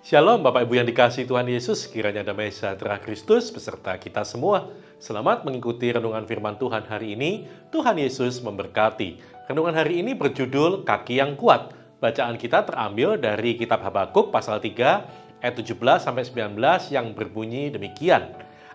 Shalom Bapak Ibu yang dikasihi Tuhan Yesus, kiranya damai sejahtera Kristus beserta kita semua. Selamat mengikuti renungan firman Tuhan hari ini. Tuhan Yesus memberkati. Renungan hari ini berjudul Kaki yang Kuat. Bacaan kita terambil dari kitab Habakuk pasal 3 ayat 17-19 yang berbunyi demikian.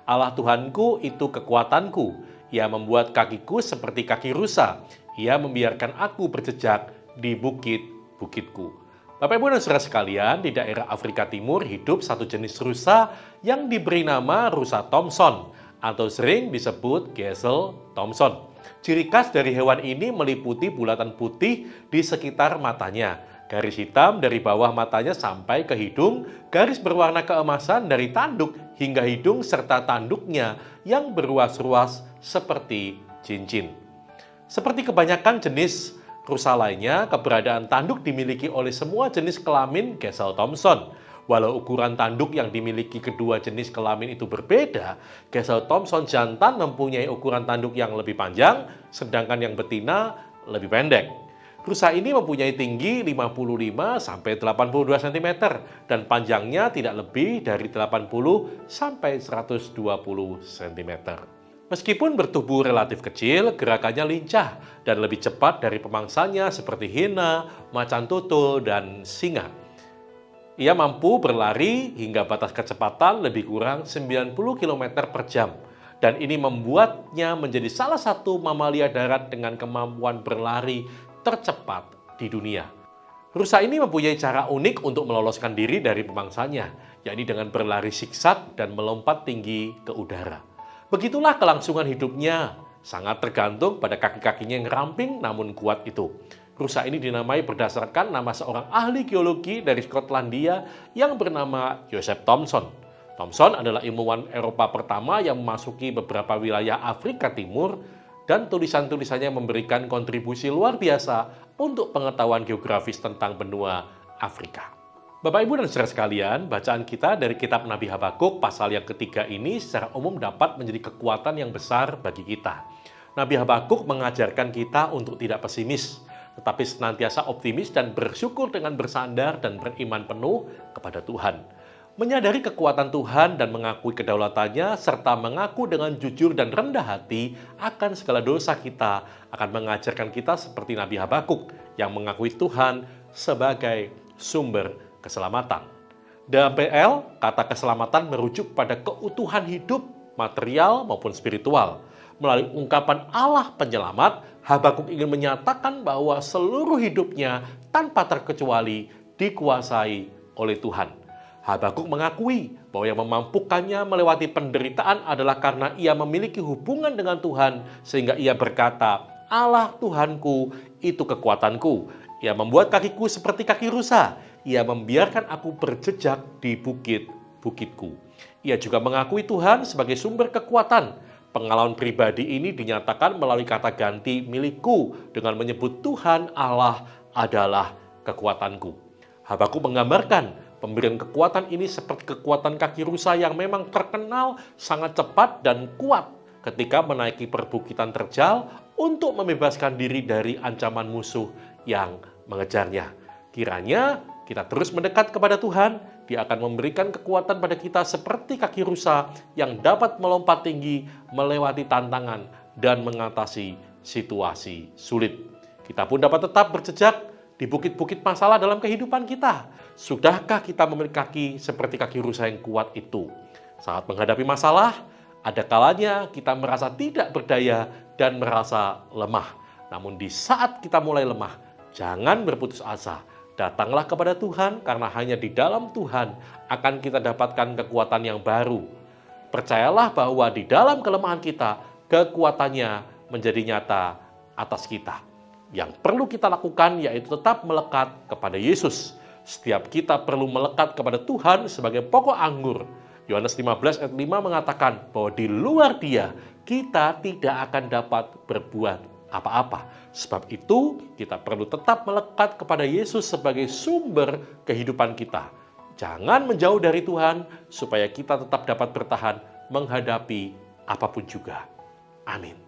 Allah Tuhanku itu kekuatanku. Ia membuat kakiku seperti kaki rusa. Ia membiarkan aku berjejak di bukit-bukitku. Bapak Ibu dan Saudara sekalian, di daerah Afrika Timur hidup satu jenis rusa yang diberi nama rusa Thomson atau sering disebut gazelle Thomson. Ciri khas dari hewan ini meliputi bulatan putih di sekitar matanya, garis hitam dari bawah matanya sampai ke hidung, garis berwarna keemasan dari tanduk hingga hidung serta tanduknya yang berruas-ruas seperti cincin. Seperti kebanyakan jenis rusa lainnya, keberadaan tanduk dimiliki oleh semua jenis kelamin gazelle Thomson. Walau ukuran tanduk yang dimiliki kedua jenis kelamin itu berbeda, gazelle Thomson jantan mempunyai ukuran tanduk yang lebih panjang, sedangkan yang betina lebih pendek. Rusa ini mempunyai tinggi 55-82 cm dan panjangnya tidak lebih dari 80-120 cm. Meskipun bertubuh relatif kecil, gerakannya lincah dan lebih cepat dari pemangsanya seperti hina, macan tutul, dan singa. Ia mampu berlari hingga batas kecepatan lebih kurang 90 km per jam. Dan ini membuatnya menjadi salah satu mamalia darat dengan kemampuan berlari tercepat di dunia. Rusa ini mempunyai cara unik untuk meloloskan diri dari pemangsanya, yakni dengan berlari siksak dan melompat tinggi ke udara. Begitulah kelangsungan hidupnya, sangat tergantung pada kaki-kakinya yang ramping namun kuat itu. Rusa ini dinamai berdasarkan nama seorang ahli geologi dari Skotlandia yang bernama Joseph Thomson. Thomson adalah ilmuwan Eropa pertama yang memasuki beberapa wilayah Afrika Timur dan tulisan-tulisannya memberikan kontribusi luar biasa untuk pengetahuan geografis tentang benua Afrika. Bapak, Ibu, dan Saudara sekalian, bacaan kita dari kitab Nabi Habakuk pasal yang ketiga ini secara umum dapat menjadi kekuatan yang besar bagi kita. Nabi Habakuk mengajarkan kita untuk tidak pesimis, tetapi senantiasa optimis dan bersyukur dengan bersandar dan beriman penuh kepada Tuhan. Menyadari kekuatan Tuhan dan mengakui kedaulatannya, serta mengaku dengan jujur dan rendah hati akan segala dosa kita, akan mengajarkan kita seperti Nabi Habakuk yang mengakui Tuhan sebagai sumber keselamatan. Dalam PL, kata keselamatan merujuk pada keutuhan hidup, material maupun spiritual. Melalui ungkapan Allah penyelamat, Habakuk ingin menyatakan bahwa seluruh hidupnya tanpa terkecuali dikuasai oleh Tuhan. Habakuk mengakui bahwa yang memampukannya melewati penderitaan adalah karena ia memiliki hubungan dengan Tuhan, sehingga ia berkata, Allah Tuhanku itu kekuatanku. Ia membuat kakiku seperti kaki rusa. Ia membiarkan aku berjejak di bukit-bukitku. Ia juga mengakui Tuhan sebagai sumber kekuatan. Pengalaman pribadi ini dinyatakan melalui kata ganti milikku dengan menyebut Tuhan Allah adalah kekuatanku. Habakuk menggambarkan pemberian kekuatan ini seperti kekuatan kaki rusa yang memang terkenal sangat cepat dan kuat ketika menaiki perbukitan terjal untuk membebaskan diri dari ancaman musuh yang mengejarnya. Kiranya kita terus mendekat kepada Tuhan, Dia akan memberikan kekuatan pada kita seperti kaki rusa yang dapat melompat tinggi, melewati tantangan, dan mengatasi situasi sulit. Kita pun dapat tetap berjejak di bukit-bukit masalah dalam kehidupan kita. Sudahkah kita memiliki kaki seperti kaki rusa yang kuat itu? Saat menghadapi masalah, ada kalanya kita merasa tidak berdaya dan merasa lemah. Namun di saat kita mulai lemah, jangan berputus asa. Datanglah kepada Tuhan karena hanya di dalam Tuhan akan kita dapatkan kekuatan yang baru. Percayalah bahwa di dalam kelemahan kita, kekuatannya menjadi nyata atas kita. Yang perlu kita lakukan yaitu tetap melekat kepada Yesus. Setiap kita perlu melekat kepada Tuhan sebagai pokok anggur. Yohanes 15 ayat 5 mengatakan bahwa di luar Dia kita tidak akan dapat berbuat apa-apa. Sebab itu, kita perlu tetap melekat kepada Yesus sebagai sumber kehidupan kita. Jangan menjauh dari Tuhan, supaya kita tetap dapat bertahan menghadapi apapun juga. Amin.